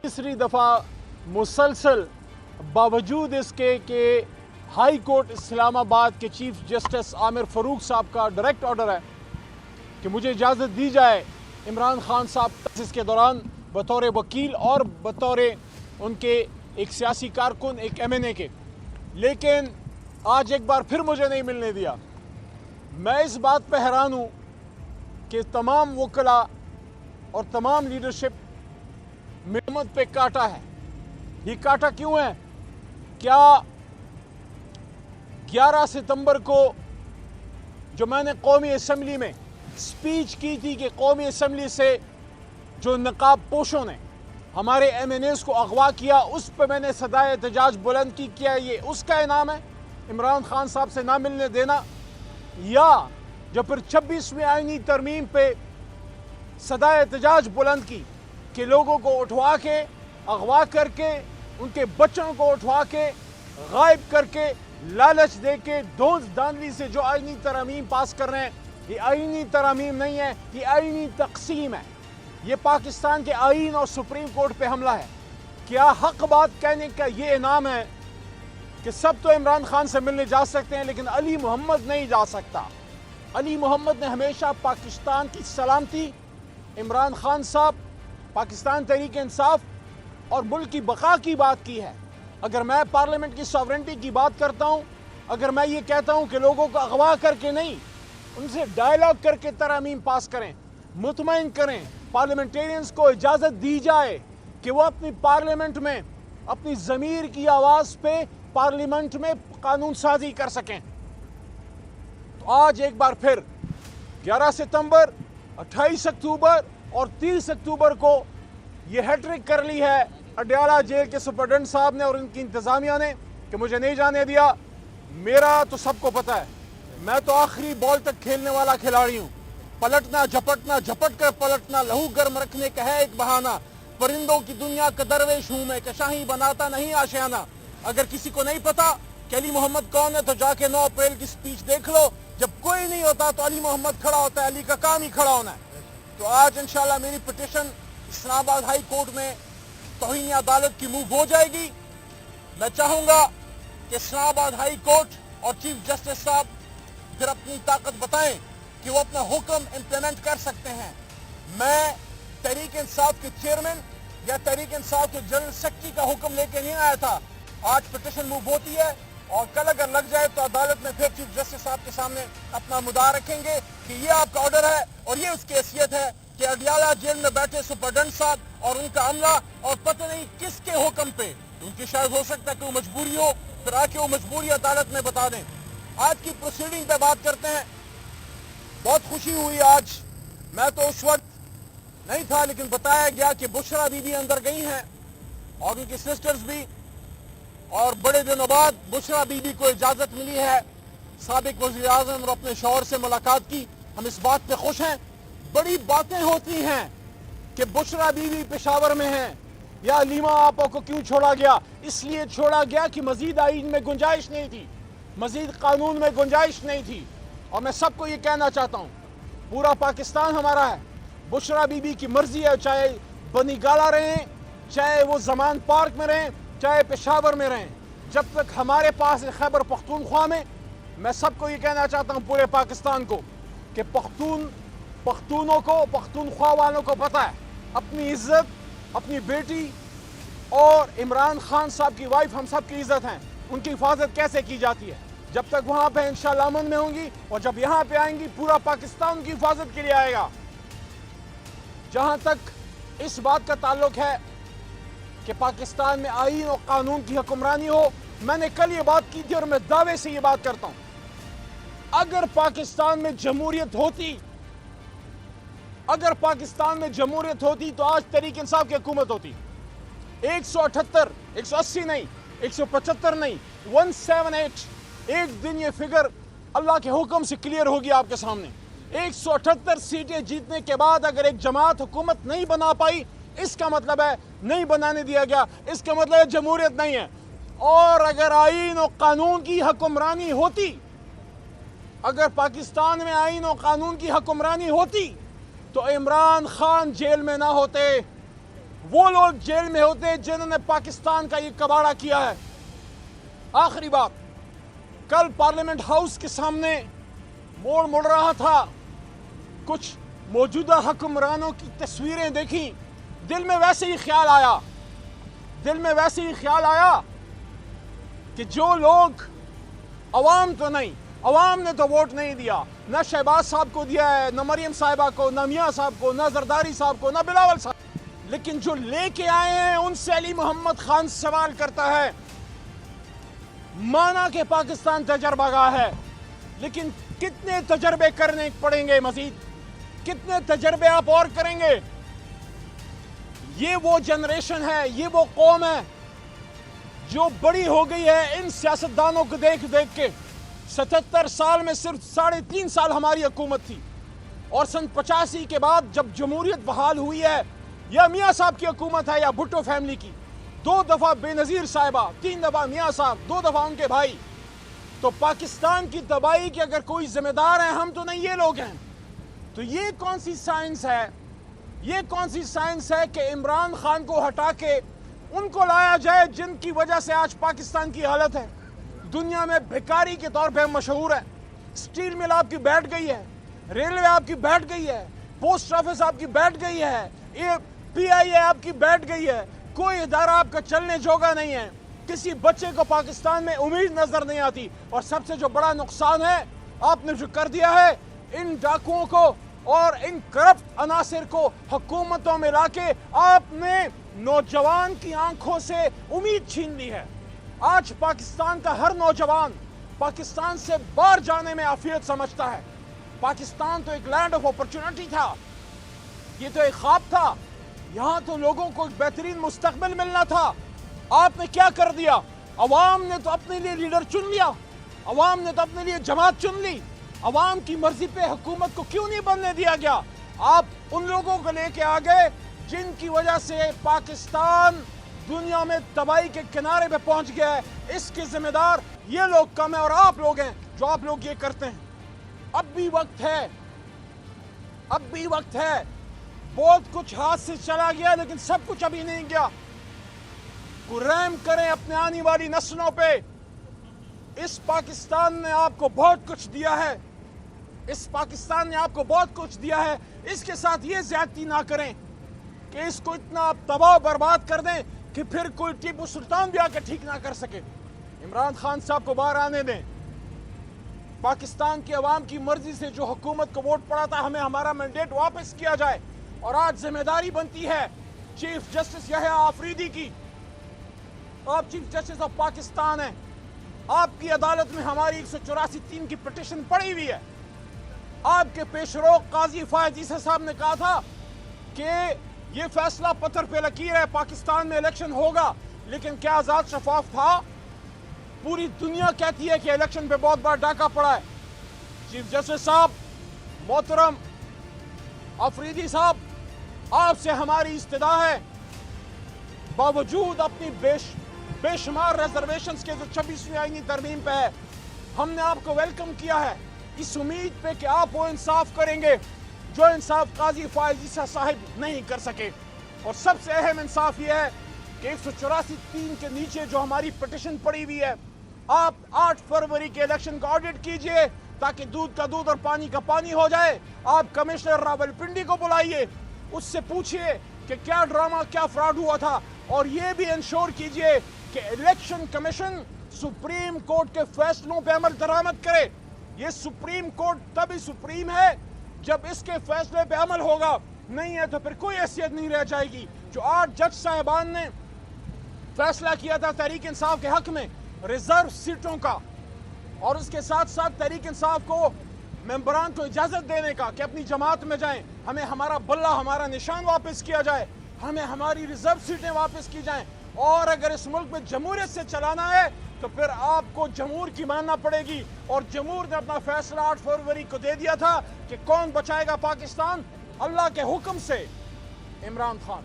तीसरी दफ़ा मुसलसल बावजूद इसके कि हाई कोर्ट इस्लामाबाद के चीफ जस्टिस आमिर फ़ारूक साहब का डायरेक्ट ऑर्डर है कि मुझे इजाज़त दी जाए इमरान खान साहब इसके दौरान बतौर वकील और बतौर उनके एक सियासी कारकुन एक MNA के, लेकिन आज एक बार फिर मुझे नहीं मिलने दिया। मैं इस बात पर हैरान हूँ कि तमाम वकला और तमाम लीडरशिप मेहमत पे काटा है। ये काटा क्यों है? क्या 11 सितंबर को जो मैंने कौमी असम्बली में स्पीच की थी कि कौमी असम्बली से जो नकाब पोशों ने हमारे MNAs को अगवा किया, उस पर मैंने सदाए एहतजाज बुलंद की, क्या ये उसका इनाम है इमरान खान साहब से ना मिलने देना? या जो फिर 26वीं आईनी तरमीम पे सदाए एहतजाज बुलंद की कि लोगों को उठवा के अगवा करके उनके बच्चों को उठवा के गायब करके लालच दे के दोस्त दानवी से जो आईनी तरमीम पास कर रहे हैं, ये आईनी तरमीम नहीं है, ये आईनी तकसीम है। ये पाकिस्तान के आईन और सुप्रीम कोर्ट पे हमला है। क्या हक बात कहने का ये इनाम है कि सब तो इमरान खान से मिलने जा सकते हैं लेकिन अली मोहम्मद नहीं जा सकता? अली मोहम्मद ने हमेशा पाकिस्तान की सलामती, इमरान खान साहब, पाकिस्तान तहरीक इंसाफ और मुल्क की बका की बात की है। अगर मैं पार्लियामेंट की सॉवरेंटी की बात करता हूँ, अगर मैं ये कहता हूँ कि लोगों को अगवा करके नहीं, उनसे डायलॉग करके तरमीम पास करें, मुतमईन करें, पार्लियामेंटेरियंस को इजाज़त दी जाए कि वो अपनी पार्लियामेंट में अपनी ज़मीर की आवाज़ पे पार्लियामेंट में कानून साजी कर सकें। तो आज एक बार फिर 11 सितंबर, 28 अक्टूबर और 30 अक्टूबर को ये हैट्रिक कर ली है अडयाला जेल के सुपरडेंट साहब ने और इनकी इंतज़ामिया ने कि मुझे नहीं जाने दिया। मेरा तो सबको पता है, मैं तो आखिरी बॉल तक खेलने वाला खिलाड़ी हूँ। पलटना झपटना, झपट कर पलटना, लहू गर्म रखने का है एक बहाना। परिंदों की दुनिया का दरवेश हूँ मैं, कशाही बनाता नहीं आशियाना। अगर किसी को नहीं पता कि अली मोहम्मद कौन है तो जाके 9 अप्रैल की स्पीच देख लो। जब कोई नहीं होता तो अली मोहम्मद खड़ा होता है, अली का काम ही खड़ा होना है। तो आज इंशाल्लाह मेरी पिटीशन इस्लामाबाद हाई कोर्ट में तौहीन अदालत की मूव हो जाएगी। मैं चाहूँगा कि इस्लामाबाद हाई कोर्ट और चीफ जस्टिस साहब फिर अपनी ताकत बताएं कि वो अपना हुक्म इम्प्लीमेंट कर सकते हैं। मैं तहरीक इंसाफ के चेयरमैन या तहरीक इंसाफ के जनरल सेक्रेटरी का हुक्म लेके नहीं आया था। आज पिटीशन मूव होती है और कल अगर लग जाए तो अदालत में फिर चीफ जस्टिस साहब के सामने अपना मुद्दा रखेंगे कि ये आपका ऑर्डर है और ये उसकी हैसियत है कि अडयाला जेल में बैठे सुपरडेंट साहब और उनका अमला और पता नहीं किसके हुक्म पे, उनकी शायद हो सकता है कि वो मजबूरी हो, फिर आके वो मजबूरी अदालत में बता दें। आज की प्रोसीडिंग पे बात करते हैं। बहुत खुशी हुई आज, मैं तो उस वक्त नहीं था लेकिन बताया गया कि बुशरा बीबी अंदर गई हैं और उनकी सिस्टर्स भी, और बड़े दिनों बाद बुशरा बीबी को इजाजत मिली है साबिक वज़ीर आज़म और अपने शौहर से मुलाकात की। हम इस बात पे खुश हैं। बड़ी बातें होती हैं कि बुशरा बीबी पेशावर में हैं या अलीमा आपा को क्यों छोड़ा गया। इसलिए छोड़ा गया कि मजीद आईन में गुंजाइश नहीं थी, मजीद कानून में गुंजाइश नहीं थी। और मैं सबको ये कहना चाहता हूँ, पूरा पाकिस्तान हमारा है। बुशरा बीबी की मर्जी है, चाहे बनी गाला रहें, चाहे वो जमान पार्क में रहें, चाहे पेशावर में रहें, जब तक हमारे पास खैबर पख्तूनख्वा में, मैं सबको ये कहना चाहता हूँ पूरे पाकिस्तान को कि पख्तूनों को, पख्तूनख्वा वालों को पता है अपनी इज्जत, अपनी बेटी और इमरान खान साहब की वाइफ हम सब की इज्जत है, उनकी हिफाजत कैसे की जाती है। जब तक वहाँ पे इंशाअल्लाह अमन में होंगी और जब यहाँ पे आएंगी पूरा पाकिस्तान उनकी हिफाजत के लिए आएगा। जहाँ तक इस बात का ताल्लुक है कि पाकिस्तान में आईन और कानून की हुक्मरानी हो, मैंने कल ये बात की थी और मैं दावे से ये बात करता हूँ, अगर पाकिस्तान में जमहूरियत होती, अगर पाकिस्तान में जमहूरियत होती तो आज तहरीक इंसाफ की हुकूमत होती। 178, 180 नहीं, 175 नहीं, 178, एक दिन ये फिगर अल्लाह के हुक्म से क्लियर होगी आपके सामने। 178 सीटें जीतने के बाद अगर एक जमात हुकूमत नहीं बना पाई, इसका मतलब है नहीं बनाने दिया गया, इसका मतलब है जमहूरियत नहीं है। और अगर आईन और कानून की हुक्मरानी होती, अगर पाकिस्तान में आईन और कानून की हुक्मरानी होती तो इमरान खान जेल में ना होते, وہ لوگ جیل میں ہوتے جنہوں نے پاکستان کا یہ کباڑہ کیا ہے۔ آخری بات، کل پارلیمنٹ ہاؤس کے سامنے مڑ رہا تھا، کچھ موجودہ حکمرانوں کی تصویریں دیکھی، دل میں ویسے ہی خیال آیا کہ جو لوگ عوام نے تو ووٹ نہیں دیا، نہ شہباز صاحب کو دیا ہے، نہ مریم صاحبہ کو، نہ میاں صاحب کو، نہ زرداری صاحب کو، نہ بلاول صاحب، لیکن جو لے کے آئے ہیں ان سے علی محمد خان سوال کرتا ہے۔ مانا کہ پاکستان تجربہ گاہ ہے، لیکن کتنے تجربے کرنے پڑیں گے مزید؟ کتنے تجربے آپ اور کریں گے؟ یہ وہ جنریشن ہے، یہ وہ قوم ہے جو بڑی ہو گئی ہے ان سیاستدانوں کو دیکھ کے۔ 77 سال میں صرف 3.5 سال ہماری حکومت تھی، اور سن 85 کے بعد جب جمہوریت بحال ہوئی ہے، یا میاں صاحب کی حکومت ہے یا بھٹو فیملی کی، 2 دفعہ بے نظیر صاحبہ، 3 دفعہ میاں صاحب، 2 دفعہ ان کے بھائی، تو پاکستان کی تباہی کے اگر کوئی ذمہ دار ہیں ہم تو نہیں، یہ لوگ ہیں۔ تو یہ کون سی سائنس ہے کہ عمران خان کو ہٹا کے ان کو لایا جائے جن کی وجہ سے آج پاکستان کی حالت ہے؟ دنیا میں بھکاری کے طور پہ مشہور ہے، سٹیل مل آپ کی بیٹھ گئی ہے، ریلوے آپ کی بیٹھ گئی ہے، پوسٹ آفس آپ کی بیٹھ گئی ہے، پی آئی اے آپ کی بیٹھ گئی ہے، کوئی ادارہ آپ کا چلنے جوگا نہیں ہے، کسی بچے کو پاکستان میں امید نظر نہیں آتی، اور سب سے جو بڑا نقصان ہے آپ نے جو کر دیا ہے، ان ڈاکوؤں کو اور ان کرپٹ عناصر کو حکومتوں میں لا کے آپ نے نوجوان کی آنکھوں سے امید چھین لی ہے۔ آج پاکستان کا ہر نوجوان پاکستان سے باہر جانے میں عافیت سمجھتا ہے۔ پاکستان تو ایک لینڈ آف اپرچونٹی تھا، یہ تو ایک خواب تھا، یہاں تو لوگوں کو ایک بہترین مستقبل ملنا تھا۔ آپ نے کیا کر دیا؟ عوام نے تو اپنے لیے لیڈر چن لیا، عوام نے تو اپنے لیے جماعت چن لی، عوام کی مرضی پہ حکومت کو کیوں نہیں بننے دیا گیا؟ آپ ان لوگوں کو لے کے آگئے جن کی وجہ سے پاکستان دنیا میں تباہی کے کنارے پہ پہنچ گیا ہے۔ اس کے ذمہ دار یہ لوگ کم ہیں اور آپ لوگ ہیں جو آپ لوگ یہ کرتے ہیں۔ اب بھی وقت ہے، بہت کچھ ہاتھ سے چلا گیا لیکن سب کچھ ابھی نہیں گیا۔ کوئی رحم کریں اپنے آنے والی نسلوں پہ۔ اس پاکستان نے آپ کو بہت کچھ دیا ہے، اس کے ساتھ یہ زیادتی نہ کریں کہ اس کو اتنا آپ تباہ و برباد کر دیں کہ پھر کوئی ٹیپو سلطان بھی آ کے ٹھیک نہ کر سکے۔ عمران خان صاحب کو باہر آنے دیں۔ پاکستان کی عوام کی مرضی سے جو حکومت کو ووٹ پڑا تھا، ہمیں ہمارا مینڈیٹ واپس کیا جائے، اور آج ذمہ داری بنتی ہے چیف جسٹس یحییٰ آفریدی کی۔ آپ چیف جسٹس آف پاکستان ہیں، آپ کی عدالت میں ہماری 184(3) کی پٹیشن پڑی ہوئی ہے۔ آپ کے پیشرو قاضی فائز عیسیٰ صاحب نے کہا تھا کہ یہ فیصلہ پتھر پہ لکیر ہے، پاکستان میں الیکشن ہوگا، لیکن کیا آزاد شفاف تھا؟ پوری دنیا کہتی ہے کہ الیکشن پہ بہت بڑا ڈاکہ پڑا ہے۔ چیف جسٹس صاحب، محترم آفریدی صاحب، آپ سے ہماری استدعا ہے، باوجود اپنی بے شمار ریزرویشنز کے جو 26ویں آئینی ترمیم پہ ہے، ہم نے آپ کو ویلکم کیا ہے اس امید پہ کہ آپ وہ انصاف کریں گے جو انصاف قاضی فائز عیسیٰ صاحب نہیں کر سکے۔ اور سب سے اہم انصاف یہ ہے کہ 184(3) کے نیچے جو ہماری پٹیشن پڑی ہوئی ہے، آپ 8 فروری کے الیکشن کا آڈٹ کیجئے تاکہ دودھ کا دودھ اور پانی کا پانی ہو جائے۔ آپ کمشنر راولپنڈی کو بلائیے، اس سے پوچھئے کہ کیا ڈرامہ، کیا فراڈ ہوا تھا، اور یہ بھی انشور کیجئے کہ الیکشن کمیشن سپریم کورٹ کے فیصلوں پہ عمل درآمد کرے۔ یہ سپریم کورٹ تبھی سپریم ہے جب اس کے فیصلے پہ عمل ہوگا، نہیں ہے تو پھر کوئی حیثیت نہیں رہ جائے گی۔ جو 8 جج صاحبان نے فیصلہ کیا تھا تحریک انصاف کے حق میں ریزرو سیٹوں کا، اور اس کے ساتھ ساتھ تحریک انصاف کو ممبران کو اجازت دینے کا کہ اپنی جماعت میں جائیں، ہمیں ہمارا بلہ، ہمارا نشان واپس کیا جائے، ہمیں ہماری ریزرو سیٹیں واپس کی جائیں، اور اگر اس ملک میں جمہوریت سے چلانا ہے تو پھر آپ کو جمہور کی ماننا پڑے گی۔ اور جمہور نے اپنا فیصلہ 8 فروری کو دے دیا تھا کہ کون بچائے گا پاکستان؟ اللہ کے حکم سے عمران خان۔